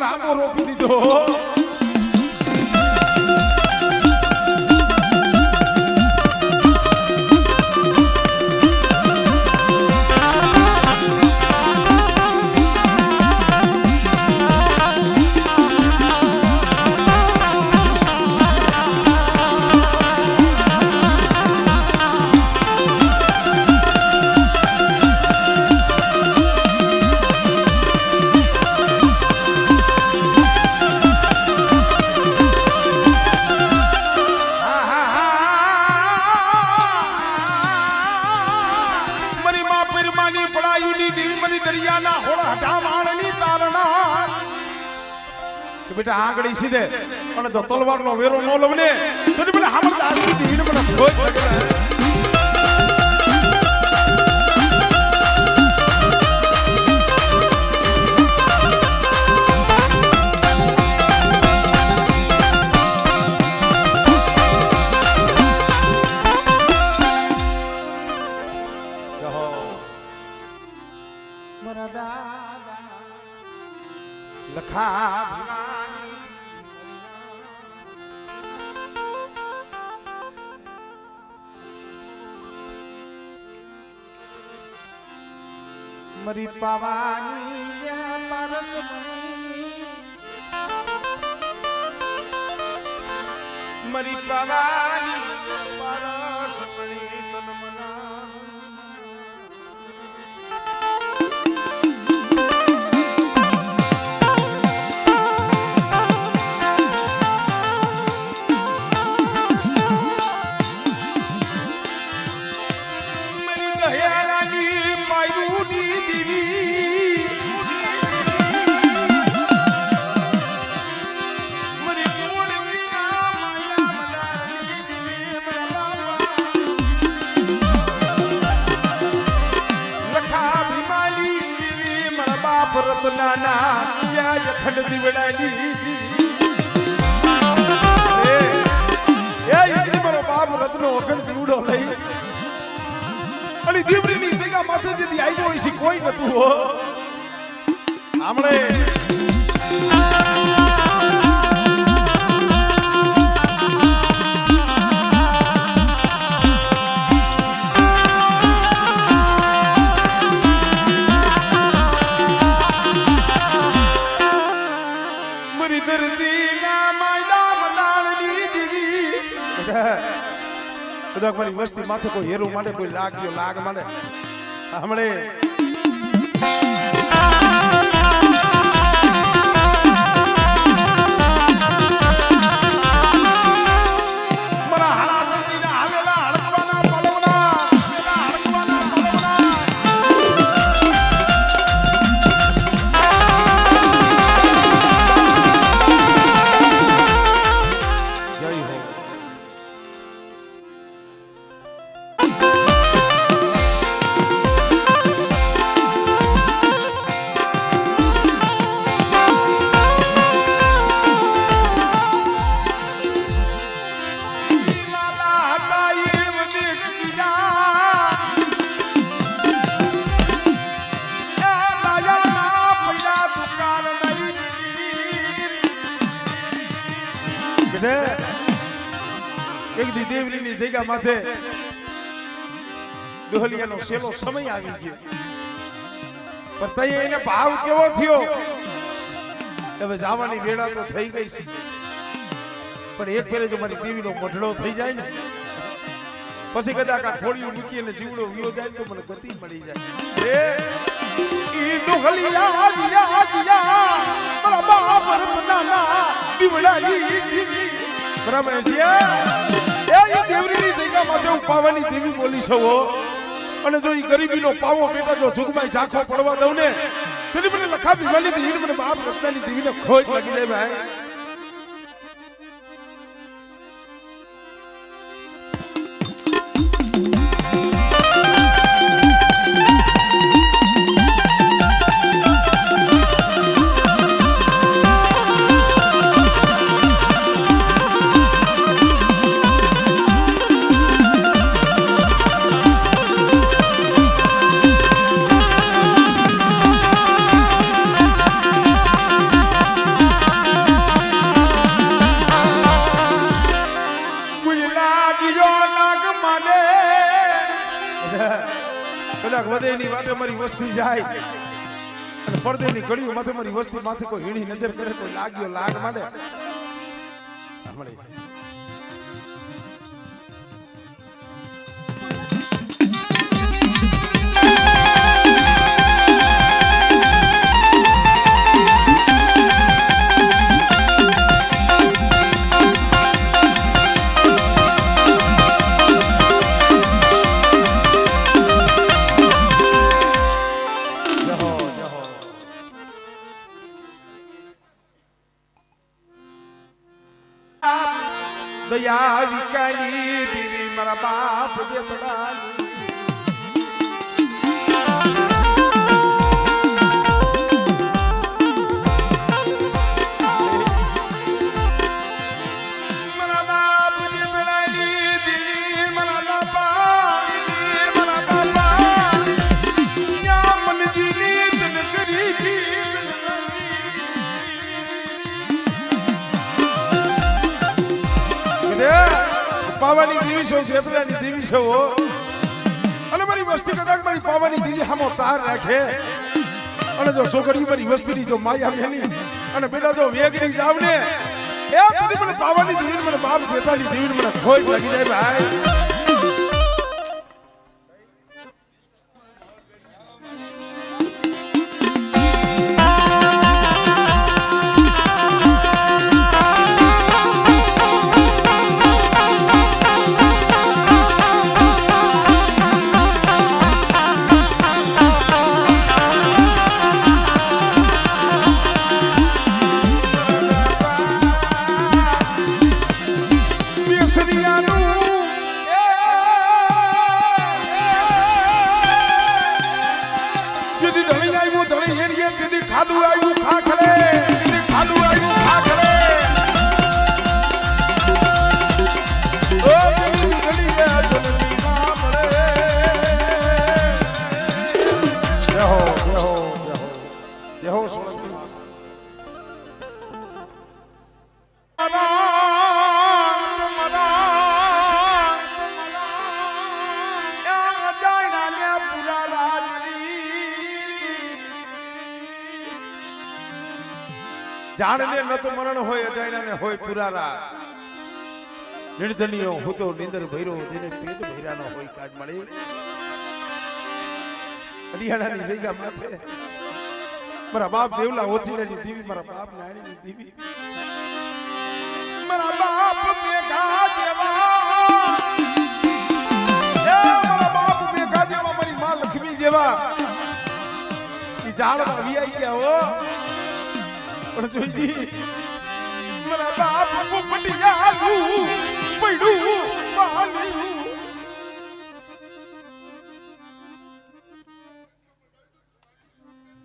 મને આંગો રોકી દીધો. બેટા આંગળી સીધે અને તો તલવારનો વેરો ન લવને તો મને હામળતા આસી દીને મને ખોજ લખા મરી પાવાની પરસ મરી પાવાની પરસ તન મના રતનાના યા ખંડ દીવડાની એ ઈ મારો બાપ રત્નો અખંડ દીવડો લઈ અને દીવડીની જગ્યા માથે જેથી આવ્યો હોય છે કોઈ નતું હો આમળે મારી વસ્તી માથે કોઈ હેરો માટે કોઈ લાગ્યો લાગ માટે હમણે એક દી દેવલીની જગ્યા માથે ડોહલિયાનો સેલો સમય આવી ગયો પણ તઈ એને ભાવ કેવો થયો હવે જવાની વેળા તો થઈ ગઈ છે પણ એક ફેરે જો મારી દેવીનો મઢડો થઈ જાય ને પછી કદાચ આ થોડી મૂકી અને જીવડો વિયો જાય તો મને ગતિ મળી જાય ઈ ડોહલિયા દિયા દિયા મારા બાપ રતનાના દીવડાની બરાબર છે એ દેવરીની જગ્યા માથે હું પાવાની દેવી બોલી છો અને જો ઈ ગરીબીનો પાવો બેટા જો જુગમાઈ ઝાખો પડવા દઉં ને તેની મને લખા ભીમાની દેવીને મને બાપ રત્નાની દેવીને ખોજ લાગી જાય ભાઈ કદાચ વધેની વાટે મારી વસ્તી જાય અને પડદેની ઘડીઓ માથે મારી વસ્તી માથે કોઈ હીણી નજર કરે કોઈ લાગ્યો લાગ માંડે મળી દયા વિકાની દીવી મારા બાપ જે તડાલી મારા બાપ જે તડાલી દીવી મારા બાપા યા મનજીની તન કરી પાવાની દેવી છો શેતરાની દેવી છો અને મારી વસ્તી કદાચ મારી પાવાની દેવી સામો તાર રાખે અને જો છોકરી મારી વસ્તીની જો માયા મેલી અને બેટા જો વેગરી જાવ ને એ કદી મને પાવાની દેવી મને બાપ શેતાની દેવી મને ખોઈ લાગી જાય ભાઈ ખાડું આવ્યું ખા ખલે ખાડું આવ્યું ખા ખલે ઓ ગલી ગલી જલ્દી ના મળે જય હો જય હો જય હો જય હો સોળંકી જાણને ન તો મરણ હોય અજાણ્યા ને હોય પુરારા નિર્ધનીઓ હું તો નિંદર ભૈરો જેને પેટ ભૈરાનો હોય કાજ મળે અલિયાણાની જગ્યા માથે મારા બાપ દેવલા ઓચીલાની દેવી મારા બાપ નાણીની દેવી મારા બાપ મેઘા જેવા મારા બાપ મેઘા જેવા મારી માં લક્ષ્મી જેવા ઈ ઝાડમાં વિયાઈ ગયા હો પણ જોઈજી મારા બાપ પોપટિયાનું પડ્યું પાણી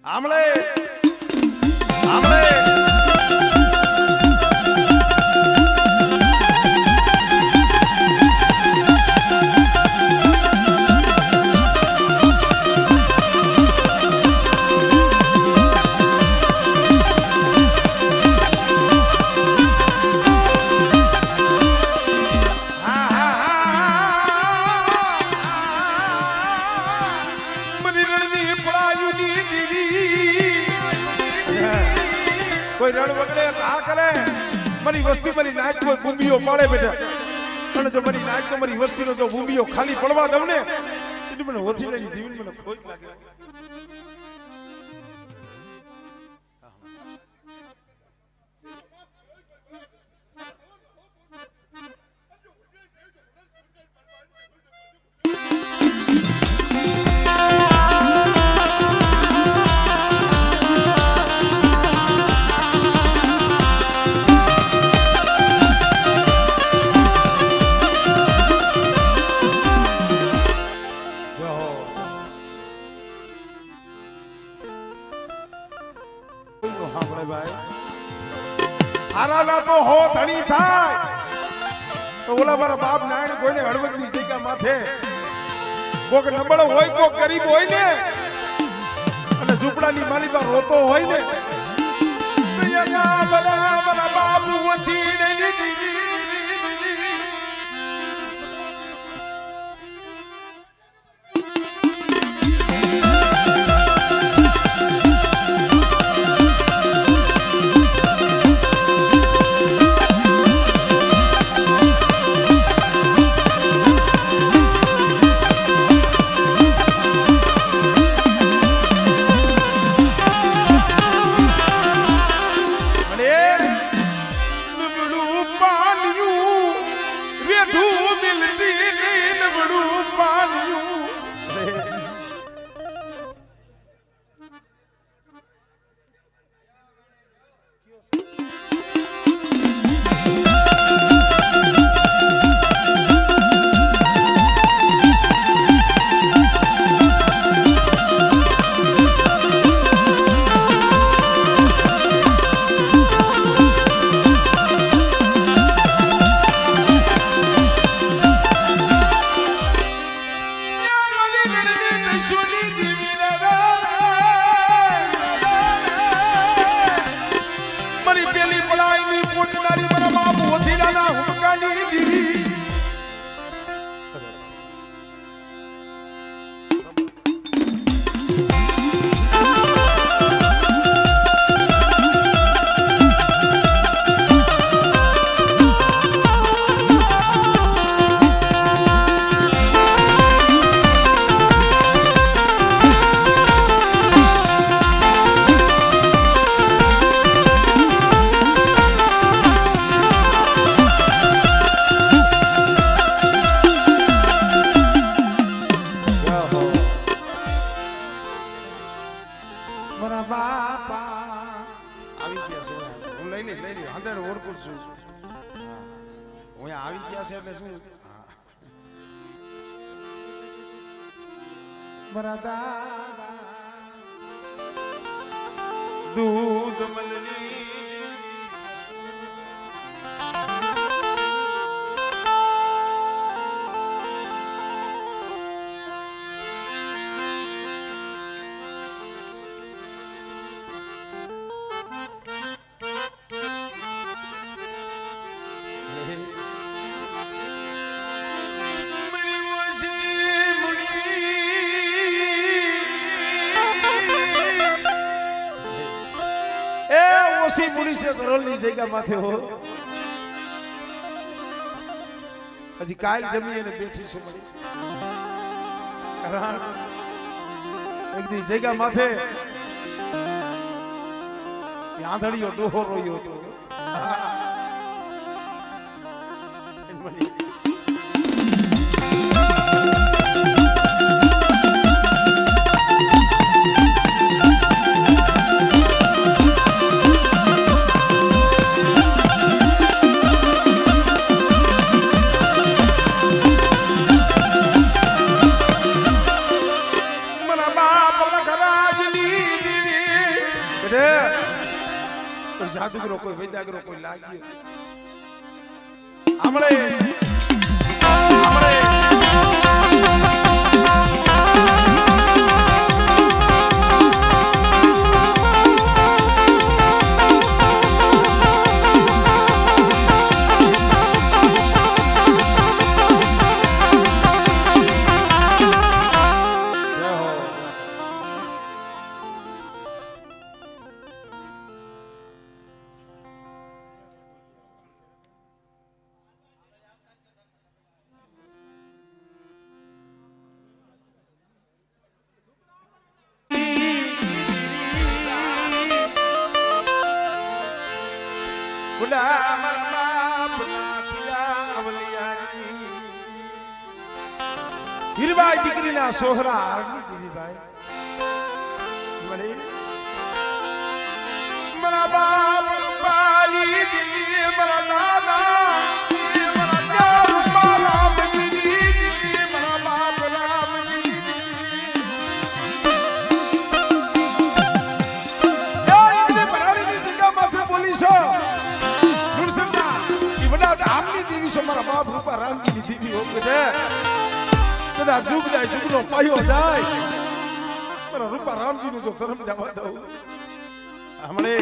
આમળે આમળે કોઈ રણ વગડે આ કરે મારી વસ્તી મારી નાચ કોઈ બુંબીઓ પાડે બેટા અને જો મારી નાચ તો મારી વસ્તીનો જો બુંબીઓ ખાલી પડવા દઉં ને એટલે મને ઓછી લાગી જીવન મને ખોટ લાગે હારાના તો હો ધણી થાય તો ઓલા મારા બાપ નારાયણ કોઈને હળવદની જગ્યા માથે કોક નબળો હોય કોક ગરીબ હોય ને અને ઝૂંપડાની માલિકા રોતો હોય ને મારા બાપ શું હું આવી ગયા છે એટલે શું મારા દાદા દૂધ મલની મુડી છે કરોલની જગ્યા માથે હો હજી કાલ જમી અને બેઠી છે કારણ એક દી જગ્યા માથે આંધળીયો ડોહો રોયો હતો જાદુગરો કોઈ વૈદાગરો કોઈ લાગ્યો હમણે હીરબાઈ દીકરીના સોહરા હીરબાઈ મને મારા બાપ પાલી દીદી મારા દાદા મારા રામ દીદી મારા બાપ રામ દીદી યાર પરાણી જગ્યા માથે બોલી છો નુરસંગા ઈ બડા આમની દેવી છો મારા બાપ રૂપા રામજી દીદી હો કે કદા જુગ જાય જુગનો પાયો જાય મારા રૂપા રામજી નું જો ધર્મ જવા દઉં હમણે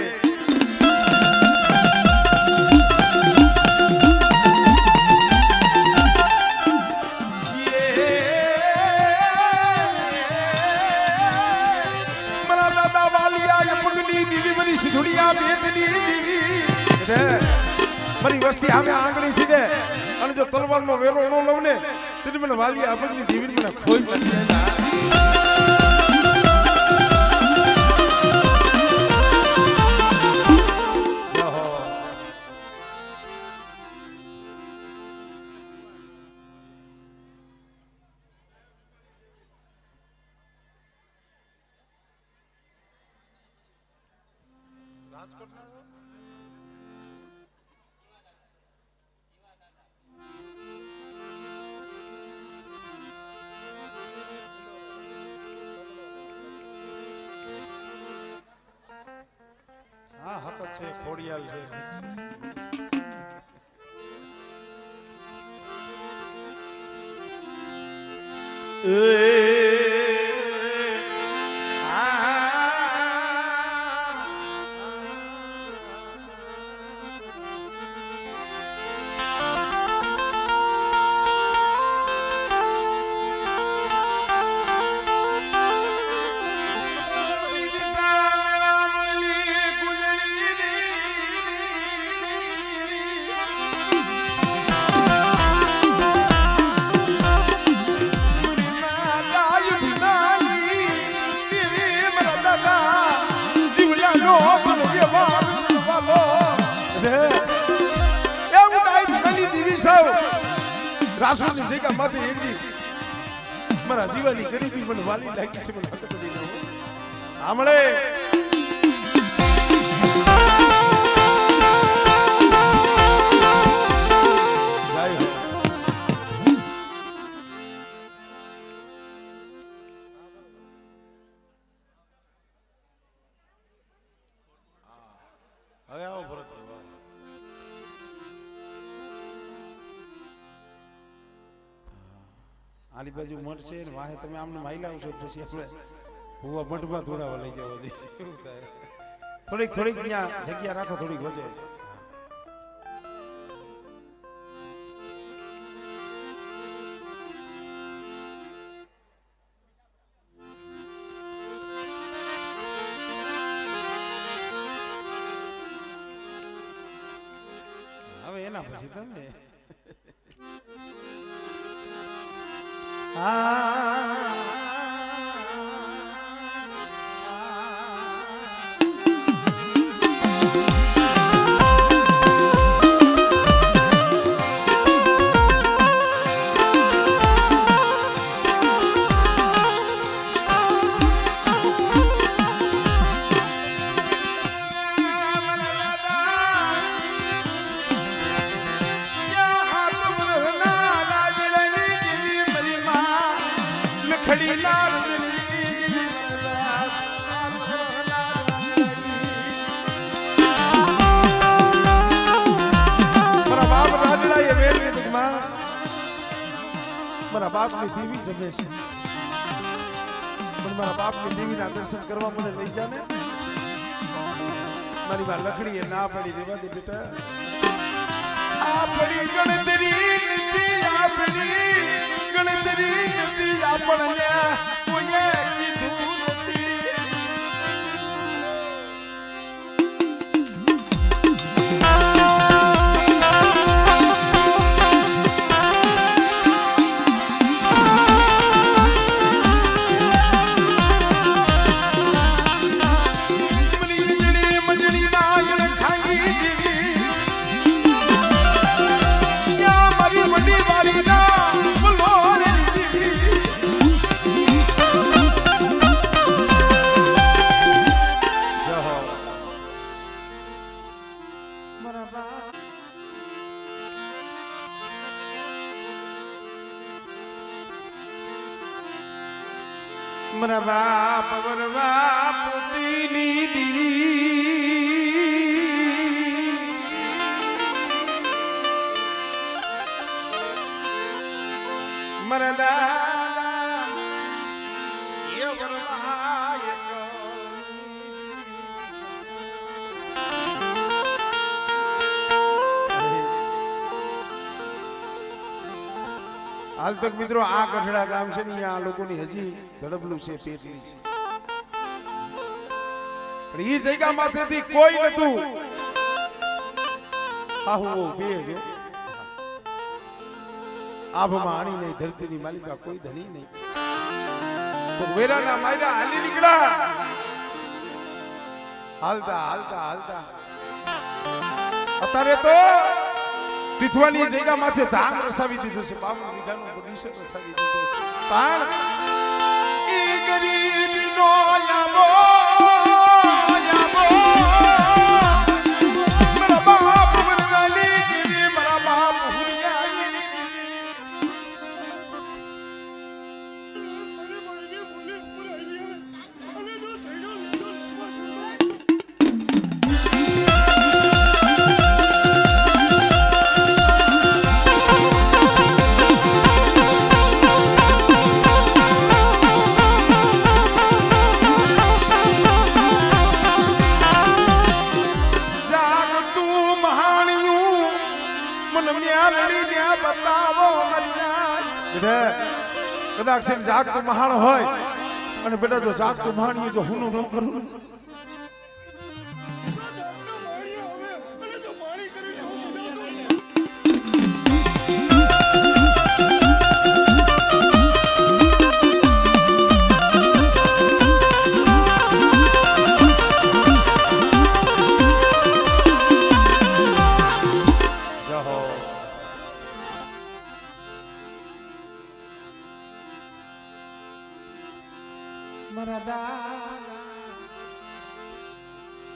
મારા દાદા વાલિયા પગની દીવી બની સિધુડિયા બેટની દીવી મારી વસ્તી આમે આંગળી સીધે અને જો તલવારનો વેરો નો લઉં ને તો મને વાલી આપણી જીવની મને ખોઈ પડી રાજકોટ હા હકત છે ખોડિયાલ છે રાસુની જગ્યા માથે એકલી મારા જીવાની ગરીબી મને વાલી લાગી છે મને હકત નથી આમળે આલી બાજુ મળશે ને વાહે તમે આમને માઇલા આવશો પછી આપણે હુવા મઠમાં થોડા લઈ જવા જઈશું થોડીક ત્યાં જગ્યા રાખો થોડીક વચ્ચે હવે એના પછી તમે મારા બાપની દેવી જમે છે પણ મારા બાપની દેવીના દર્શન કરવા મને લઈ જા ને મારી માં લખડી એ ના પડી દેવા દે બેટા આપણી ગણતરી નથી આપણી ગણતરી નથી આપણને કોઈએ કીધું નથી મારા બાપ વરવા પોતીની દીવી મારા દાદા એ વરવા હાલ તક મિત્રો આ ગઢડા ગામ છે ને આ લોકોની હજી ધડબલું છે પેટલી છે પણ ઈ જગ્યા માંથી કોઈ નતું આહુ બે જો આભમાં આણી નહીં ધરતીની માલિકા કોઈ ધણી નહીં તો વેરાના માયરા હાલી નીકળ્યા હાલતા હાલતા હાલતા અત્યારે તો તીથવાની જગ્યા માથે ધાન રસાવી દીધું છે 52 વીઘાનો બગીચો રસાવી દીધો છે પણ ઈ ગરીબનો યાબો યાબો મારા બાપ વરગાલી જેવી મારા બાપ હુરિયાની કદાચ જાગતું મહાણ હોય અને બેટા જો જાગતું મહાણી જો હું ન કરું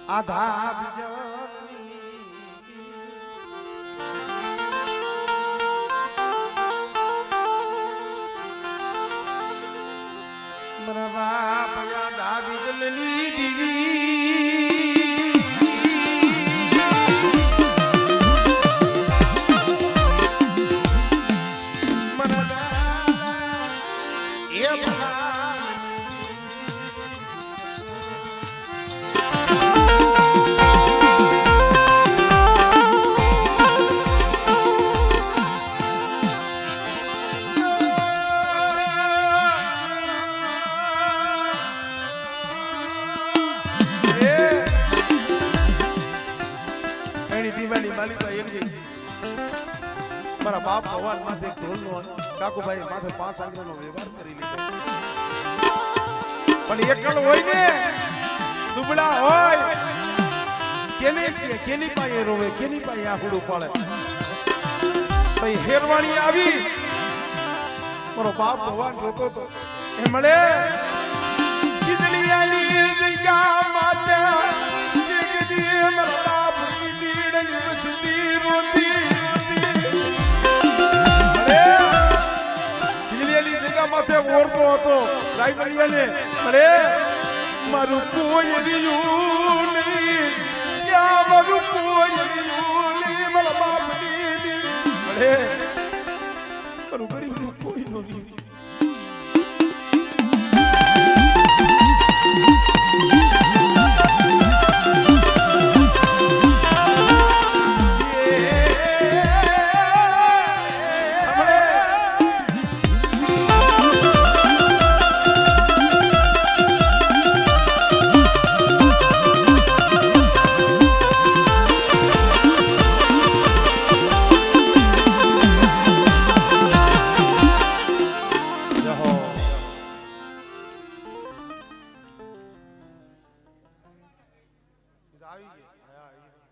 આધા મારા બાપ આધા બીજલની દીવી મારા એ ભલા મારા બાપ ભગવાન માથે એક ઢોલનો કાકુભાઈ માથે 5 આંગળાનો વ્યવહાર કરી લીધો પણ એકલ હોય ને દુબળા હોય કેની પાસે રોવે કેની પાસે આહુડું પાડે ભાઈ હેરવાણી આવી મારો બાપ ભગવાન જોતો તો એ મળે કિદલિયાની જગ્યા માતા જગદી મારા બાપ સીડીડની વસતી રોતી માથે ઓરતો હતો રાયબલિયાને અરે મારું કોઈ રહ્યું નહીં ક્યાં મારું કોઈ રહ્યું નહીં મારા બાપ દીદી અરે મારું ગરીબનું કોઈ નો નહીં આવી ગઈ